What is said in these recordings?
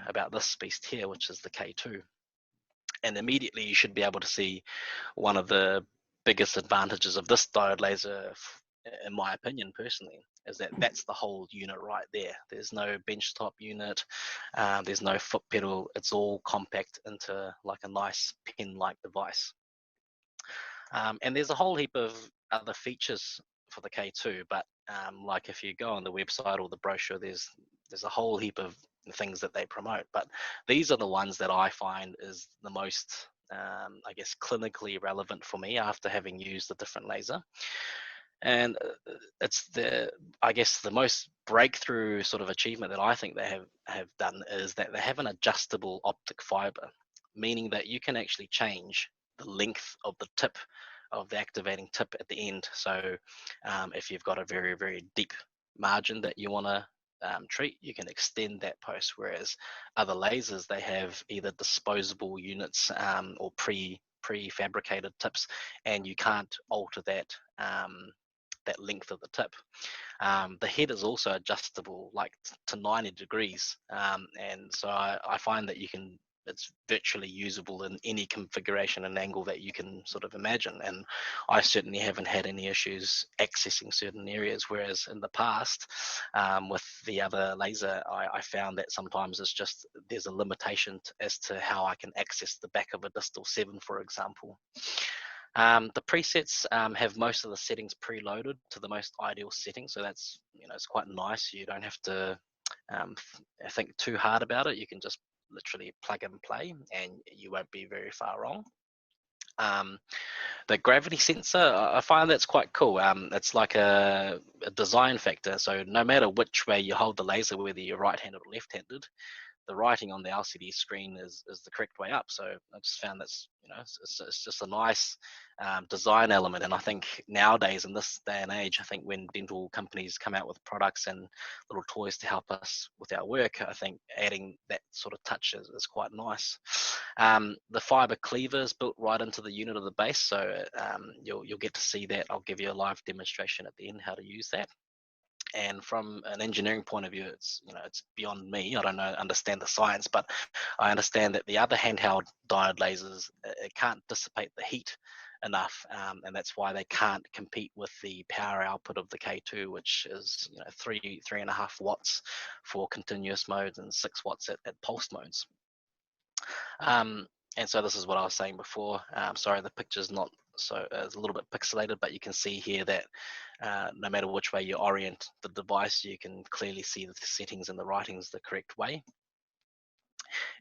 about this beast here, which is the K2. And immediately you should be able to see one of the biggest advantages of this diode laser, in my opinion personally, is that that's the whole unit right there. There's no benchtop unit, there's no foot pedal. It's all compact into like a nice pen-like device. And there's a whole heap of other features for the K2, but like if you go on the website or the brochure, there's a whole heap of things that they promote, but these are the ones that I find is the most I guess clinically relevant for me after having used a different laser. And it's I guess the most breakthrough sort of achievement that I think they have done is that they have an adjustable optic fiber, meaning that you can actually change the length of the tip of the activating tip at the end. So if you've got a very, very deep margin that you want to treat, you can extend that post, whereas other lasers, they have either disposable units or prefabricated tips, and you can't alter that that length of the tip. The head is also adjustable like to 90 degrees, and so I find that it's virtually usable in any configuration and angle that you can sort of imagine. And I certainly haven't had any issues accessing certain areas, whereas in the past with the other laser, I found that sometimes it's just there's a limitation as to how I can access the back of a distal 7, for example. The presets have most of the settings preloaded to the most ideal settings, so that's, it's quite nice. You don't have to think too hard about it. You can just literally plug and play, and you won't be very far wrong. The gravity sensor, I find that's quite cool. It's like a design factor, so no matter which way you hold the laser, whether you're right-handed or left-handed, the writing on the LCD screen is the correct way up. So I just found that's, it's just a nice design element. And I think nowadays, in this day and age, I think when dental companies come out with products and little toys to help us with our work, I think adding that sort of touch is quite nice. The fiber cleaver is built right into the unit of the base, so you'll get to see that. I'll give you a live demonstration at the end how to use that. And from an engineering point of view, it's beyond me. I don't understand the science, but I understand that the other handheld diode lasers, it can't dissipate the heat enough, and that's why they can't compete with the power output of the K2, which is 3.5 watts for continuous modes and 6 watts at pulse modes. And so this is what I was saying before. Sorry, the picture's not so, it's a little bit pixelated, but you can see here that no matter which way you orient the device, you can clearly see the settings and the writings the correct way.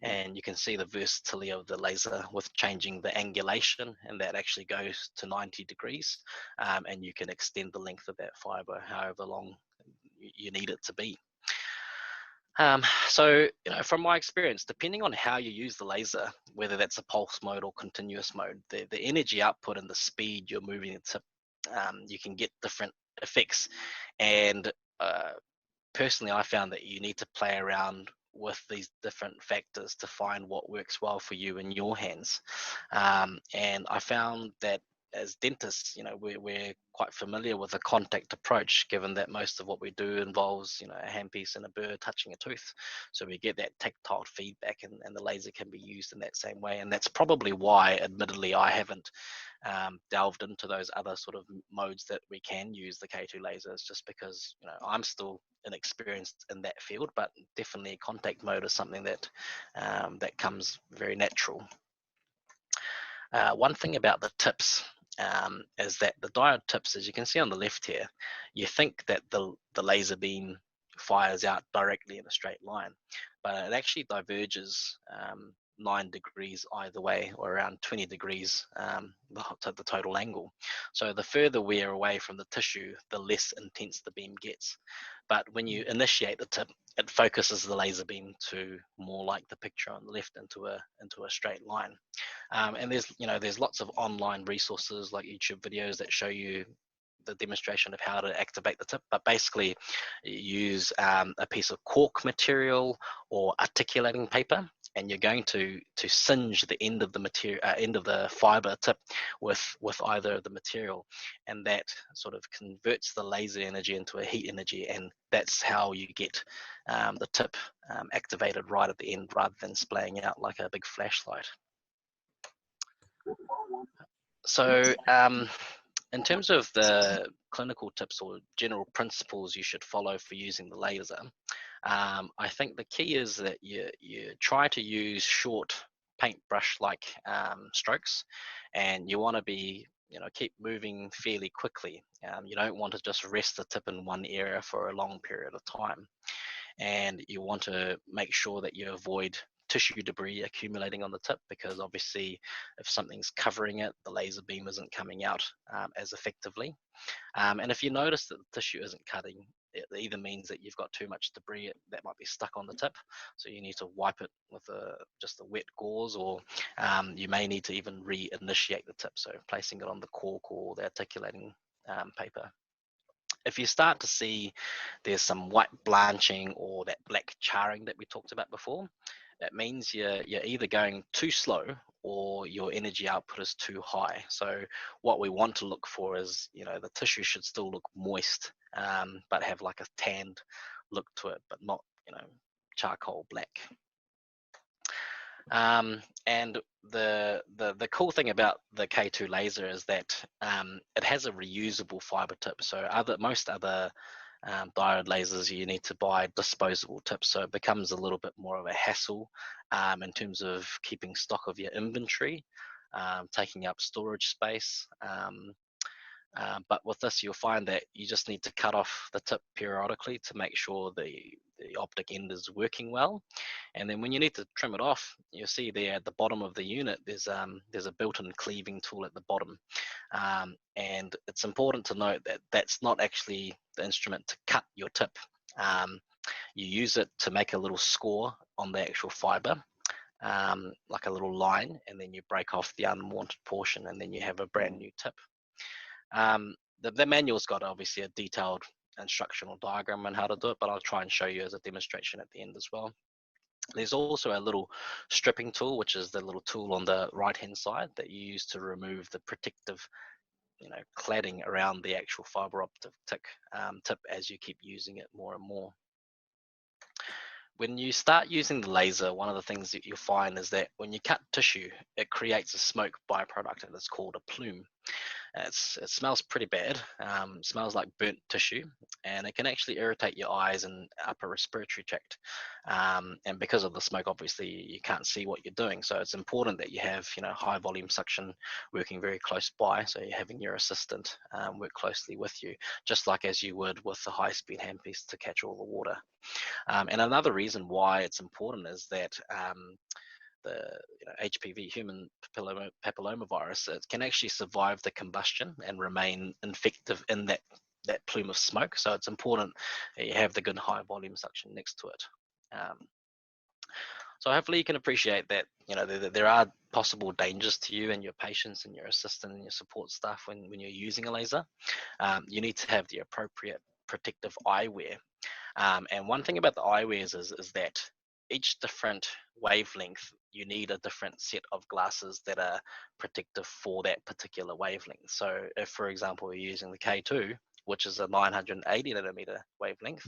And you can see the versatility of the laser with changing the angulation, and that actually goes to 90 degrees. And you can extend the length of that fiber however long you need it to be. So, from my experience, depending on how you use the laser, whether that's a pulse mode or continuous mode, the energy output and the speed you're moving the tip, you can get different effects. And personally, I found that you need to play around with these different factors to find what works well for you in your hands. And I found that as dentists, we're quite familiar with a contact approach, given that most of what we do involves, a handpiece and a burr touching a tooth. So we get that tactile feedback, and the laser can be used in that same way. And that's probably why, admittedly, I haven't delved into those other sort of modes that we can use the K2 lasers, just because, I'm still inexperienced in that field, but definitely contact mode is something that that comes very natural. One thing about the tips is that the diode tips, as you can see on the left here, you think that the laser beam fires out directly in a straight line, but it actually diverges 9 degrees either way, or around 20 degrees the total angle. So the further we're away from the tissue, the less intense the beam gets. But when you initiate the tip, it focuses the laser beam to more like the picture on the left, into a straight line. And there's lots of online resources like YouTube videos that show you the demonstration of how to activate the tip, but basically use a piece of cork material or articulating paper, and you're going to singe the end of the material, end of the fiber tip with either the material, and that sort of converts the laser energy into a heat energy, and that's how you get the tip activated right at the end rather than splaying out like a big flashlight. So in terms of the clinical tips or general principles you should follow for using the laser, I think the key is that you try to use short paintbrush-like strokes, and you want to be, keep moving fairly quickly. You don't want to just rest the tip in one area for a long period of time, and you want to make sure that you avoid tissue debris accumulating on the tip, because obviously if something's covering it, the laser beam isn't coming out as effectively. And if you notice that the tissue isn't cutting, it either means that you've got too much debris that might be stuck on the tip, so you need to wipe it with just a wet gauze, or you may need to even reinitiate the tip, so placing it on the cork or the articulating paper. If you start to see there's some white blanching or that black charring that we talked about before, that means you're either going too slow or your energy output is too high. So what we want to look for is, the tissue should still look moist, but have like a tanned look to it, but not, charcoal black. And the cool thing about the K2 laser is that it has a reusable fiber tip. So most other diode lasers, you need to buy disposable tips, so it becomes a little bit more of a hassle in terms of keeping stock of your inventory, taking up storage space. But with this, you'll find that you just need to cut off the tip periodically to make sure the optic end is working well. And then when you need to trim it off, you'll see there at the bottom of the unit, there's a built-in cleaving tool at the bottom. And it's important to note that that's not actually the instrument to cut your tip. You use it to make a little score on the actual fiber, like a little line, and then you break off the unwanted portion, and then you have a brand new tip. The manual's got obviously a detailed instructional diagram on how to do it, but I'll try and show you as a demonstration at the end as well. There's also a little stripping tool, which is the little tool on the right hand side that you use to remove the protective cladding around the actual fiber optic tip as you keep using it more and more. When you start using the laser, one of the things that you'll find is that when you cut tissue, it creates a smoke byproduct, and it's called a plume. It smells pretty bad. Smells like burnt tissue, and it can actually irritate your eyes and upper respiratory tract. And because of the smoke, obviously you can't see what you're doing. So it's important that you have high volume suction working very close by. So you're having your assistant work closely with you, just like as you would with the high speed handpiece to catch all the water. And another reason why it's important is that the HPV, human papillomavirus, it can actually survive the combustion and remain infective in that plume of smoke. So it's important that you have the good high volume suction next to it. So hopefully you can appreciate that there are possible dangers to you and your patients and your assistant and your support staff when you're using a laser. You need to have the appropriate protective eyewear. And one thing about the eyewears is that each different wavelength, you need a different set of glasses that are protective for that particular wavelength. So if, for example, you're using the K2, which is a 980 nanometer wavelength,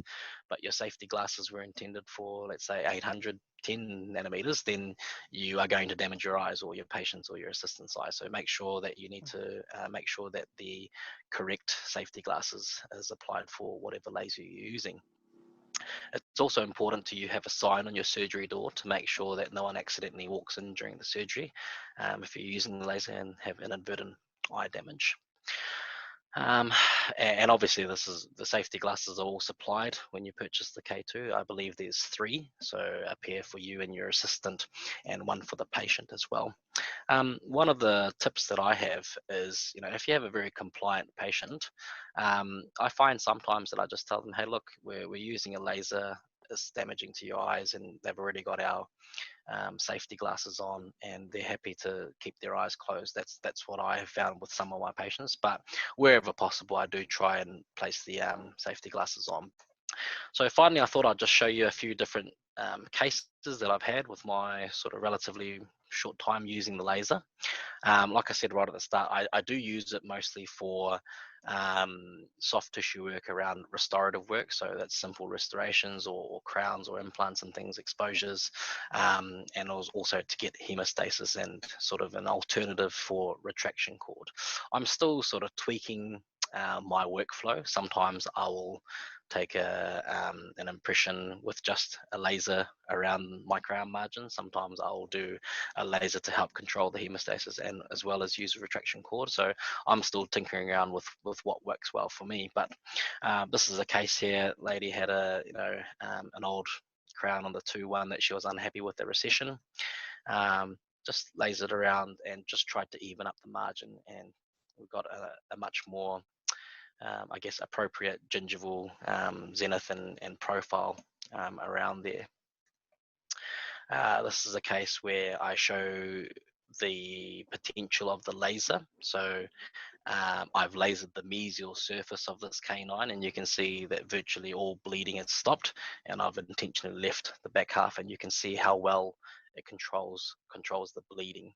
but your safety glasses were intended for, let's say, 810 nanometers, then you are going to damage your eyes or your patient's or your assistant's eyes. So make sure that you need to make sure that the correct safety glasses is applied for whatever laser you're using. It's also important to have a sign on your surgery door to make sure that no one accidentally walks in during the surgery if you're using the laser and have inadvertent eye damage. And obviously the safety glasses are all supplied when you purchase the K2. I believe there's 3, so a pair for you and your assistant and one for the patient as well. One of the tips that I have is, if you have a very compliant patient, I find sometimes that I just tell them, hey, look, we're using a laser, it's damaging to your eyes, and they've already got our safety glasses on and they're happy to keep their eyes closed. That's what I have found with some of my patients, but wherever possible I do try and place the safety glasses on. So finally, I thought I'd just show you a few different cases that I've had with my sort of relatively short time using the laser. Like I said right at the start, I do use it mostly for soft tissue work around restorative work. So that's simple restorations or crowns or implants and things, exposures, and also to get hemostasis and sort of an alternative for retraction cord. I'm still sort of tweaking my workflow. Sometimes I will take an impression with just a laser around my crown margin. Sometimes I'll do a laser to help control the hemostasis and as well as use a retraction cord. So I'm still tinkering around with what works well for me. But this is a case here. Lady had an old crown on the 2-1 that she was unhappy with the recession. Just lasered around and just tried to even up the margin, and we got a much more I guess appropriate gingival zenith and profile around there. This is a case where I show the potential of the laser. So I've lasered the mesial surface of this canine, and you can see that virtually all bleeding has stopped, and I've intentionally left the back half, and you can see how well it controls the bleeding.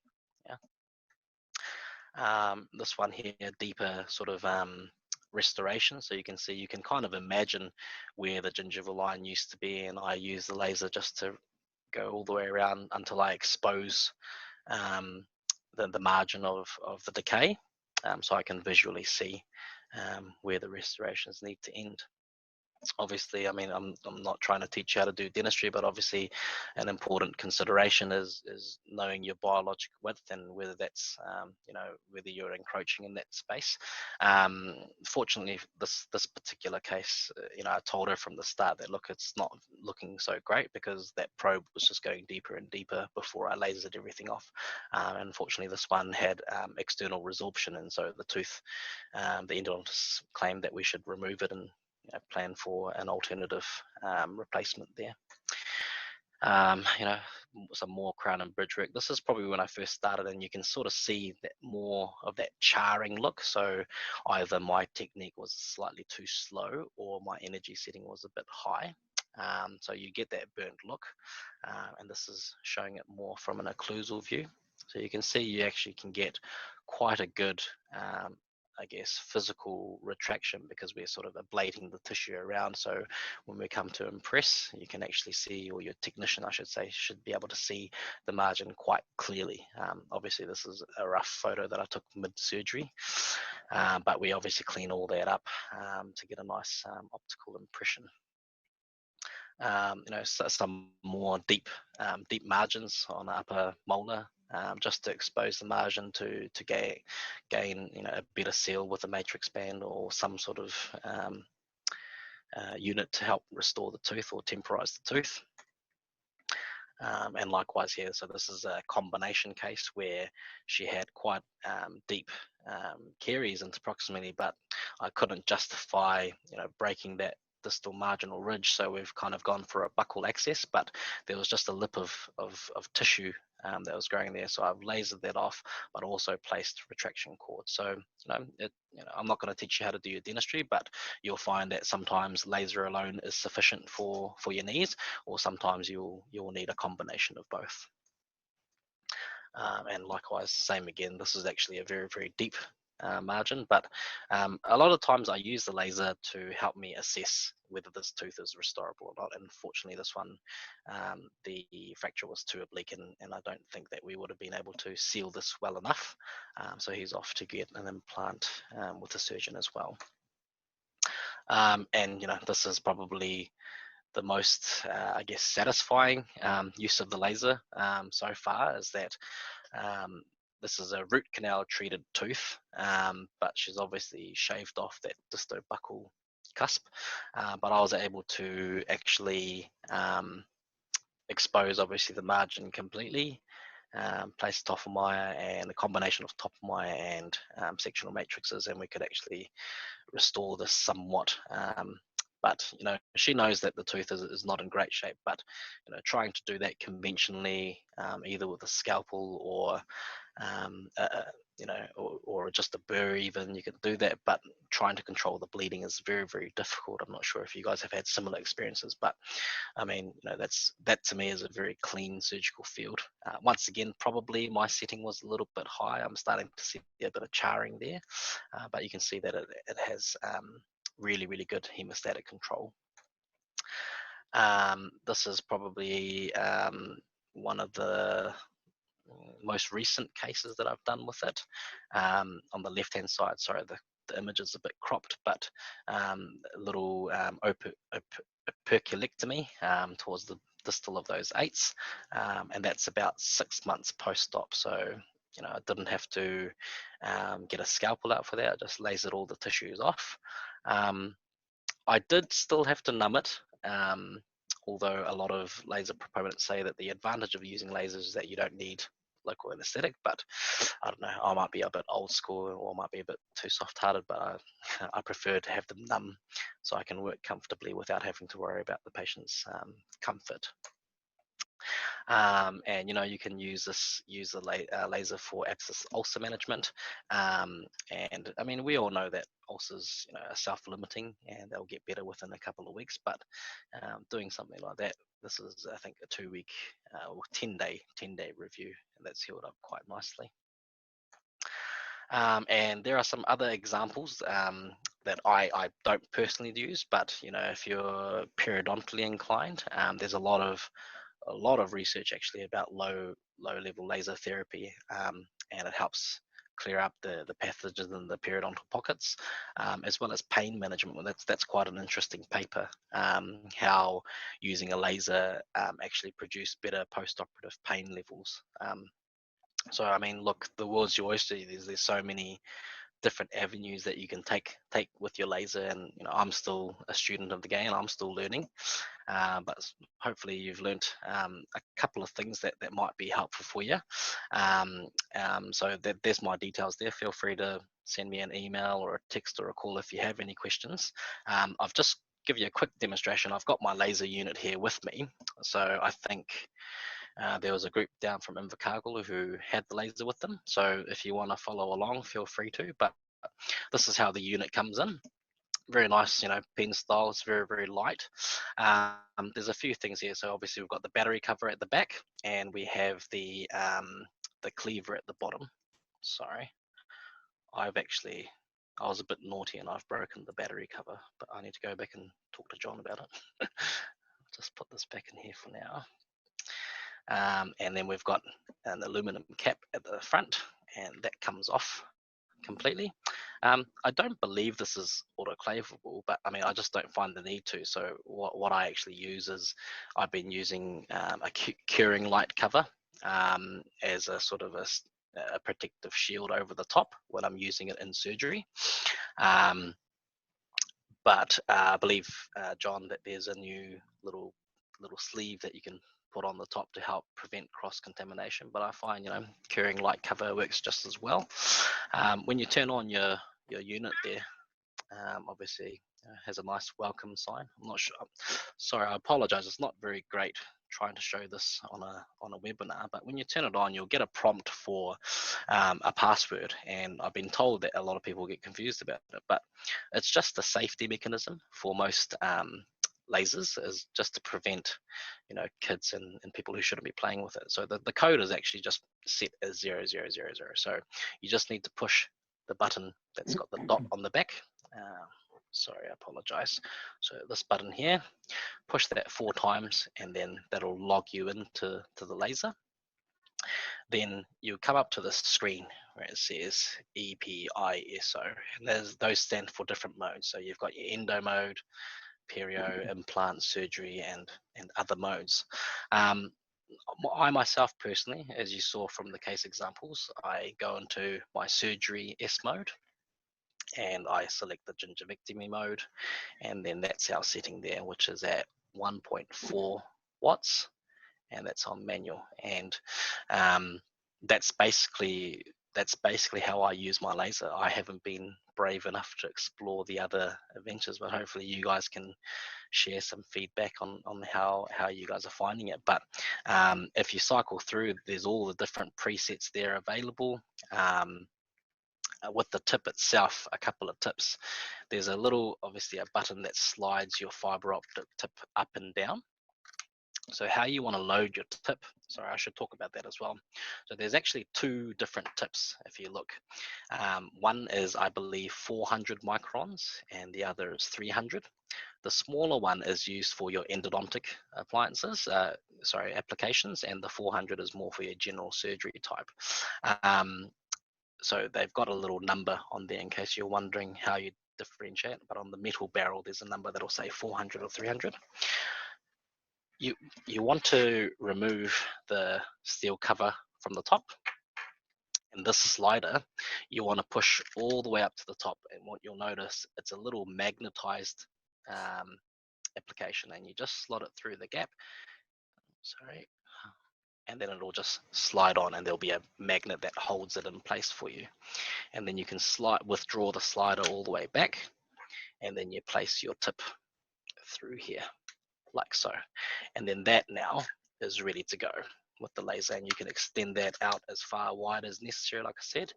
Yeah. This one here, deeper sort of restoration, so you can kind of imagine where the gingival line used to be, and I use the laser just to go all the way around until I expose the margin of the decay, so I can visually see where the restorations need to end. Obviously, I mean, I'm not trying to teach you how to do dentistry, but obviously an important consideration is knowing your biologic width and whether that's whether you're encroaching in that space. Fortunately, this particular case, I told her from the start that look, it's not looking so great because that probe was just going deeper and deeper before I lasered everything off. Unfortunately, this one had external resorption, and so the tooth, the endodontist claimed that we should remove it and plan for an alternative replacement there. Some more crown and bridge work. This is probably when I first started, and you can sort of see that more of that charring look. So either my technique was slightly too slow or my energy setting was a bit high. So you get that burnt look, and this is showing it more from an occlusal view. So you can see you actually can get quite a good I guess physical retraction because we're sort of ablating the tissue around. So when we come to impress, you can actually see, or your technician I should say, should be able to see the margin quite clearly. Obviously this is a rough photo that I took mid-surgery, but we obviously clean all that up to get a nice optical impression. Some more deep margins on the upper molar, just to expose the margin to gain a better seal with a matrix band or some sort of unit to help restore the tooth or temporize the tooth. And likewise here, so this is a combination case where she had quite deep caries into proximity, but I couldn't justify breaking that distal marginal ridge, so we've kind of gone for a buccal access, but there was just a lip of tissue that was growing there, so I've lasered that off, but also placed retraction cords. So I'm not going to teach you how to do your dentistry, but you'll find that sometimes laser alone is sufficient for your needs, or sometimes you'll need a combination of both. And likewise, same again, this is actually a very, very deep margin, but a lot of times I use the laser to help me assess whether this tooth is restorable or not. And unfortunately, this one, the fracture was too oblique, and I don't think that we would have been able to seal this well enough. So he's off to get an implant with the surgeon as well. And this is probably the most, I guess, satisfying use of the laser so far, is that this is a root canal treated tooth, but she's obviously shaved off that distobuccal cusp. But I was able to actually expose obviously the margin completely, place Tophomire and a combination of Tophomire and sectional matrices, and we could actually restore this somewhat but she knows that the tooth is not in great shape. But trying to do that conventionally, either with a scalpel or or just a burr, even, you can do that, but trying to control the bleeding is very, very difficult. I'm not sure if you guys have had similar experiences, but I mean, that to me is a very clean surgical field. Once again, probably my setting was a little bit high. I'm starting to see a bit of charring there, but you can see that it has really, really good hemostatic control. This is probably one of the most recent cases that I've done with it. On the left hand side, sorry, the image is a bit cropped, but a little operculectomy towards the distal of those eights, and that's about 6 months post-op. So I didn't have to get a scalpel out for that. I just lasered all the tissues off. I did still have to numb it, although a lot of laser proponents say that the advantage of using lasers is that you don't need local anesthetic, but I don't know, I might be a bit old school or I might be a bit too soft-hearted, but I prefer to have them numb so I can work comfortably without having to worry about the patient's comfort. And you can use the laser for abscess ulcer management, and I mean, we all know that ulcers are self-limiting and they'll get better within a couple of weeks, but doing something like that, this is, I think, a 2-week or 10-day review, and that's healed up quite nicely. And there are some other examples that I don't personally use, but if you're periodontally inclined, there's a lot of research actually about low level laser therapy, and it helps clear up the pathogens in the periodontal pockets, as well as pain management. Well, that's quite an interesting paper, how using a laser actually produced better post-operative pain levels. So I mean, look, the world's your oyster. There's so many different avenues that you can take with your laser, and I'm still a student of the game. I'm still learning, but hopefully you've learned a couple of things that might be helpful for you. So there's my details there. Feel free to send me an email or a text or a call if you have any questions. I've just give you a quick demonstration. I've got my laser unit here with me, so I think there was a group down from Invercargill who had the laser with them. So if you want to follow along, feel free to. But this is how the unit comes in. Very nice, pen style. It's very, very light. There's a few things here. So obviously we've got the battery cover at the back, and we have the cleaver at the bottom. Sorry, I was a bit naughty and I've broken the battery cover, but I need to go back and talk to John about it. Just put this back in here for now. And then we've got an aluminum cap at the front, and that comes off completely. I don't believe this is autoclavable, but I mean, I just don't find the need to. So what I actually use is I've been using a curing light cover as a sort of a protective shield over the top when I'm using it in surgery. But I believe, John, that there's a new little sleeve that you can put on the top to help prevent cross-contamination. But I find, curing light cover works just as well. When you turn on your unit there, obviously has a nice welcome sign. I'm not sure. Sorry, I apologize. It's not very great trying to show this on a webinar, but when you turn it on, you'll get a prompt for a password, and I've been told that a lot of people get confused about it, but it's just a safety mechanism for most lasers, is just to prevent kids and people who shouldn't be playing with it. So the code is actually just set as 0000. So you just need to push the button that's got the dot on the back. Sorry, I apologize. So this button here, push that 4 times, and then that'll log you into the laser. Then you come up to this screen where it says EPISO, and those stand for different modes. So you've got your endo mode, perio, implant, surgery, and other modes. I myself personally, as you saw from the case examples, I go into my surgery S mode, and I select the gingivectomy mode, and then that's our setting there, which is at 1.4 watts, and that's on manual. And that's basically how I use my laser. I haven't been brave enough to explore the other adventures, but hopefully you guys can share some feedback on how you guys are finding it. But if you cycle through, there's all the different presets there available. With the tip itself, a couple of tips. There's a little, obviously a button that slides your fiber optic tip up and down. So how you want to load your tip, sorry, I should talk about that as well. So there's actually two different tips if you look. One is, I believe, 400 microns and the other is 300. The smaller one is used for your endodontic appliances, applications, and the 400 is more for your general surgery type. So they've got a little number on there in case you're wondering how you differentiate, but on the metal barrel, there's a number that'll say 400 or 300. You want to remove the steel cover from the top, and this slider you want to push all the way up to the top, and what you'll notice, it's a little magnetized application, and you just slot it through the gap, sorry, and then it'll just slide on, and there'll be a magnet that holds it in place for you, and then you can withdraw the slider all the way back, and then you place your tip through here like so, and then that now is ready to go with the laser, and you can extend that out as far wide as necessary, like I said,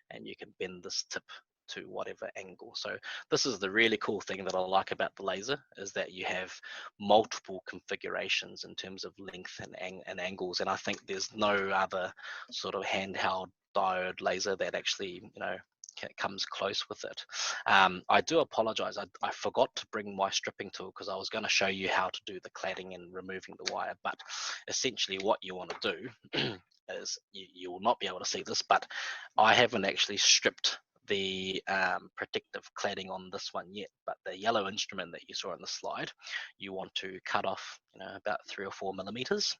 and you can bend this tip to whatever angle. So this is the really cool thing that I like about the laser, is that you have multiple configurations in terms of length and angles, and I think there's no other sort of handheld diode laser that actually, you know, comes close with it. I do apologize, I forgot to bring my stripping tool because I was going to show you how to do the cladding and removing the wire, but essentially what you want to do is, you will not be able to see this, but I haven't actually stripped the protective cladding on this one yet, but the yellow instrument that you saw in the slide, you want to cut off, you know, about 3 or 4 millimeters.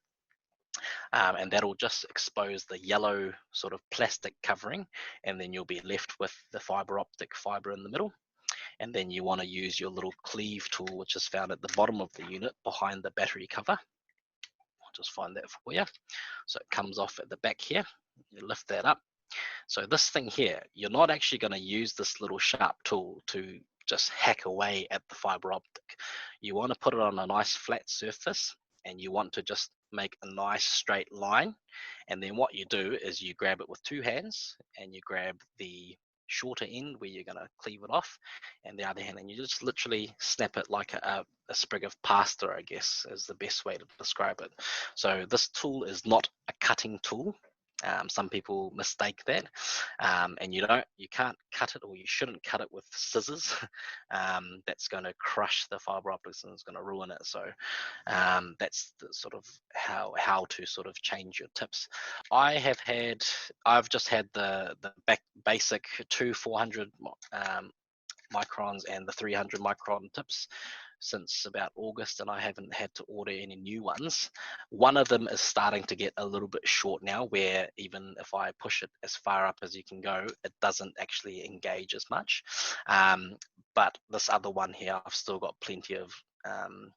And that'll just expose the yellow sort of plastic covering, and then you'll be left with the fiber optic fiber in the middle. And then you want to use your little cleave tool, which is found at the bottom of the unit behind the battery cover. I'll just find that for you. So it comes off at the back here, you lift that up. So this thing here, you're not actually going to use this little sharp tool to just hack away at the fiber optic. You want to put it on a nice flat surface, and you want to just make a nice straight line, and then what you do is you grab it with 2 hands, and you grab the shorter end where you're going to cleave it off, and the other hand, and you just literally snap it like a sprig of pasta, I guess is the best way to describe it. So this tool is not a cutting tool. Some people mistake that, and you can't cut it, or you shouldn't cut it with scissors. That's going to crush the fiber optics and it's going to ruin it. So that's the sort of how to sort of change your tips. I've just had the basic 400 microns and the 300 micron tips since about August, and I haven't had to order any new ones. One of them is starting to get a little bit short now, where even if I push it as far up as you can go, it doesn't actually engage as much. But this other one here, I've still got plenty of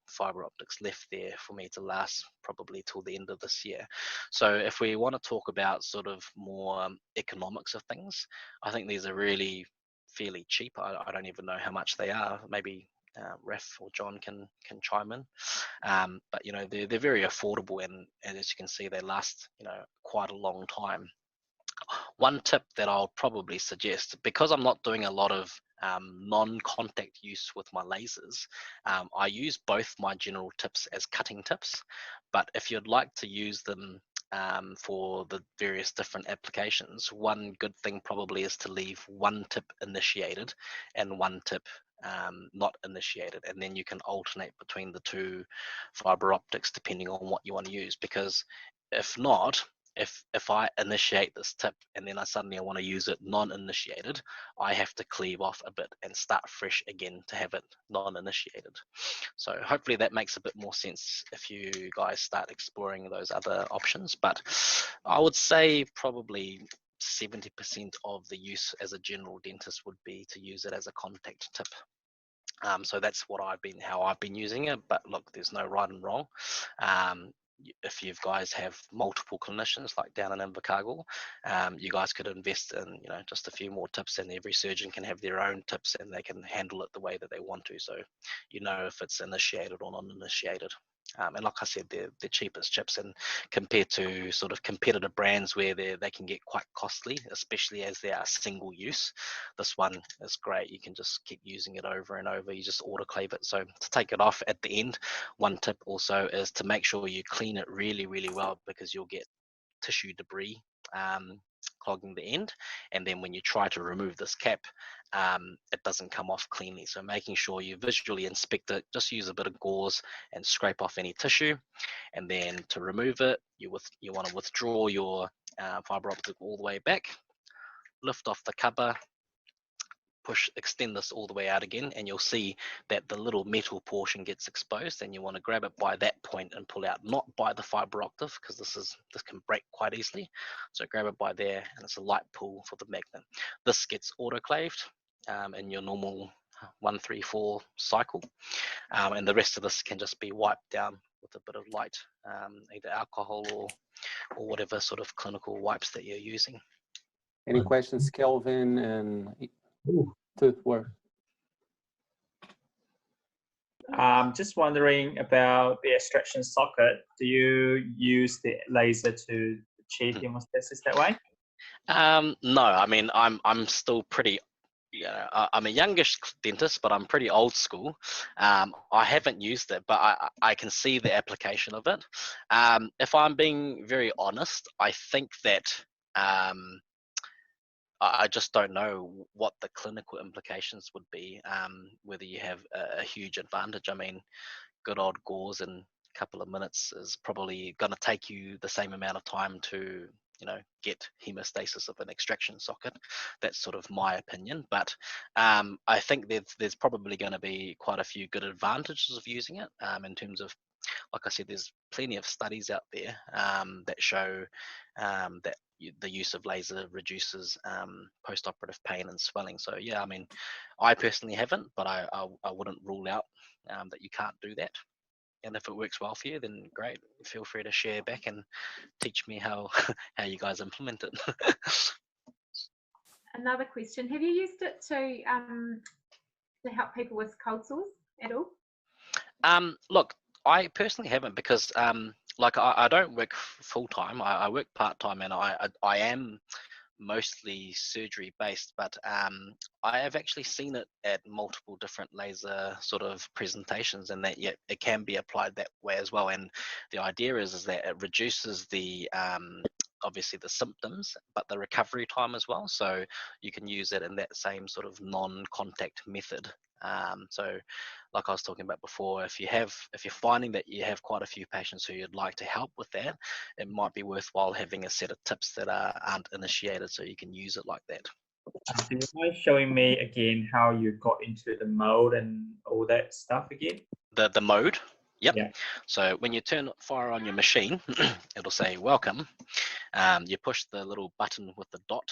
fiber optics left there for me to last probably till the end of this year. So if we want to talk about sort of more economics of things, I think these are really fairly cheap. I don't even know how much they are. Maybe Ref or John can chime in, but you know, they're very affordable, and as you can see, they last, you know, quite a long time. One tip that I'll probably suggest, because I'm not doing a lot of non-contact use with my lasers, I use both my general tips as cutting tips, but if you'd like to use them for the various different applications, one good thing probably is to leave one tip initiated and one tip not initiated, and then you can alternate between the 2 fiber optics depending on what you want to use. Because if not, if I initiate this tip and then I suddenly want to use it non-initiated, I have to cleave off a bit and start fresh again to have it non-initiated. So hopefully that makes a bit more sense if you guys start exploring those other options. But I would say probably 70% of the use as a general dentist would be to use it as a contact tip. So that's how I've been using it. But look, there's no right and wrong. if you guys have multiple clinicians like down in Invercargill, you guys could invest in, you know, just a few more tips, and every surgeon can have their own tips and they can handle it the way that they want to. So you know if it's initiated or non-initiated. And like I said, they're the cheapest chips, and compared to sort of competitor brands where they can get quite costly, especially as they are single use, this one is great. You can just keep using it over and over. You just autoclave it. So to take it off at the end, one tip also is to make sure you clean it really, really well, because you'll get tissue debris clogging the end, and then when you try to remove this cap, it doesn't come off cleanly. So making sure you visually inspect it, just use a bit of gauze and scrape off any tissue, and then to remove it, you want to withdraw your fiber optic all the way back, lift off the cover, extend this all the way out again, and you'll see that the little metal portion gets exposed, and you want to grab it by that point and pull out, not by the fiber optic, because this can break quite easily. So grab it by there, and it's a light pull for the magnet. This gets autoclaved in your normal 134 cycle, and the rest of this can just be wiped down with a bit of light, either alcohol or whatever sort of clinical wipes that you're using. Any questions, Kelvin and Toothworth? Just wondering about the extraction socket. Do you use the laser to achieve hemostasis that way? No, I mean, I'm still pretty, you know, I'm a youngish dentist, but I'm pretty old school. I haven't used it, but I can see the application of it. If I'm being very honest, I think that I just don't know what the clinical implications would be, whether you have a huge advantage. I mean, good old gauze in a couple of minutes is probably going to take you the same amount of time to, you know, get hemostasis of an extraction socket. That's sort of my opinion, but I think there's probably going to be quite a few good advantages of using it, in terms of, like I said, there's plenty of studies out there that show that the use of laser reduces post-operative pain and swelling. So yeah, I mean, I personally haven't, but I wouldn't rule out that you can't do that. And if it works well for you, then great. Feel free to share back and teach me how how you guys implement it. Another question: have you used it to help people with cold sores at all? Look, I personally haven't, because like I don't work full time. I work part time, and I am mostly surgery based, but I have actually seen it at multiple different laser sort of presentations, and that yet it can be applied that way as well. And the idea is that it reduces the obviously the symptoms, but the recovery time as well. So you can use it in that same sort of non-contact method. So like I was talking about before, if you're finding that you have quite a few patients who you'd like to help with that, it might be worthwhile having a set of tips that aren't initiated, so you can use it like that. Do you mind showing me again how you got into the mode and all that stuff again? The mode? Yep. Yeah. So when you turn fire on your machine, it'll say welcome. You push the little button with the dot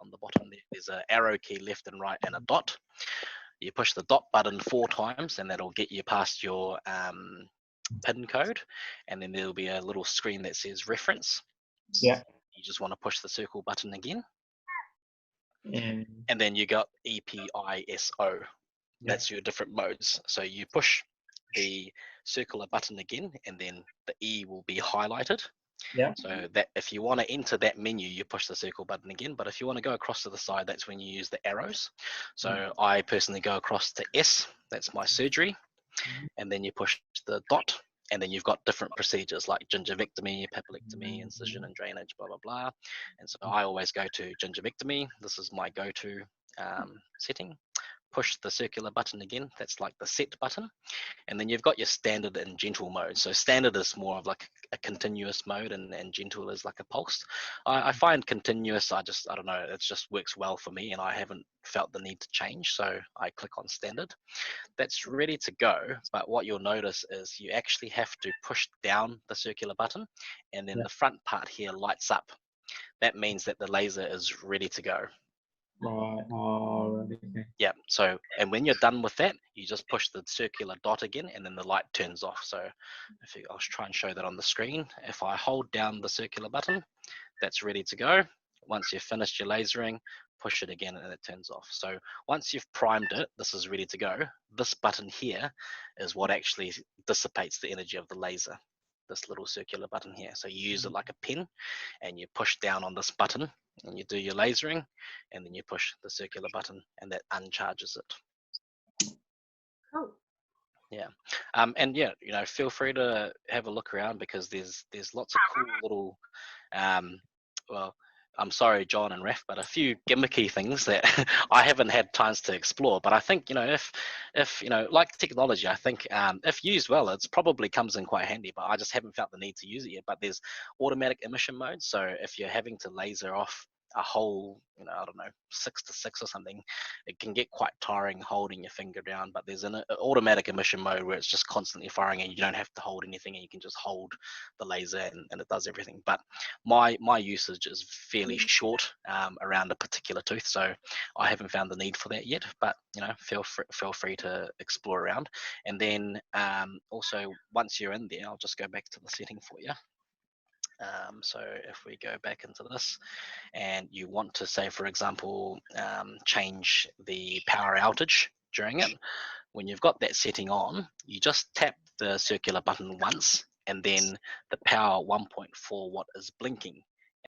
on the bottom there. There's an arrow key left and right and a dot. You push the dot button 4 times, and that'll get you past your PIN code, and then there'll be a little screen that says reference. Yeah. You just want to push the circle button again, And then you got EPISO. That's your different modes. So you push the circular button again, and then the E will be highlighted. Yeah. So that if you want to enter that menu, you push the circle button again. But if you want to go across to the side, that's when you use the arrows. So I personally go across to S, that's my surgery. And then you push the dot, and then you've got different procedures like gingivectomy, papillectomy, incision and drainage, blah, blah, blah. And so I always go to gingivectomy. This is my go-to setting. Push the circular button again, that's like the set button, and then you've got your standard and gentle mode. So standard is more of like a continuous mode, and gentle is like a pulse. I find continuous, I don't know, it just works well for me, and I haven't felt the need to change, so I click on standard. That's ready to go, but what you'll notice is you actually have to push down the circular button, and then the front part here lights up. That means that the laser is ready to go. Right. Oh, okay. Yeah, so, and when you're done with that, you just push the circular dot again and then the light turns off. So if you, I'll try and show that on the screen. If I hold down the circular button, that's ready to go. Once you've finished your lasering, push it again and it turns off. So once you've primed it, this is ready to go. This button here is what actually dissipates the energy of the laser, this little circular button here. So you use it like a pen and you push down on this button and you do your lasering and then you push the circular button and that uncharges it. Cool. Yeah, and yeah, you know, feel free to have a look around because there's lots of cool little, well, I'm sorry, John and Raf, but a few gimmicky things that I haven't had chance to explore. But I think, you know, if you know, like technology, I think if used well, it's probably comes in quite handy. But I just haven't felt the need to use it yet. But there's automatic emission mode, so if you're having to laser off a whole, you know, I don't know, 6 to 6 or something, it can get quite tiring holding your finger down. But there's an automatic emission mode where it's just constantly firing and you don't have to hold anything and you can just hold the laser and it does everything. But my usage is fairly short around a particular tooth, so I haven't found the need for that yet. But you know, feel free to explore around. And then also once you're in there, I'll just go back to the setting for you. So if we go back into this and you want to say, for example, change the power outage during it, when you've got that setting on, you just tap the circular button once and then the power 1.4 watt is blinking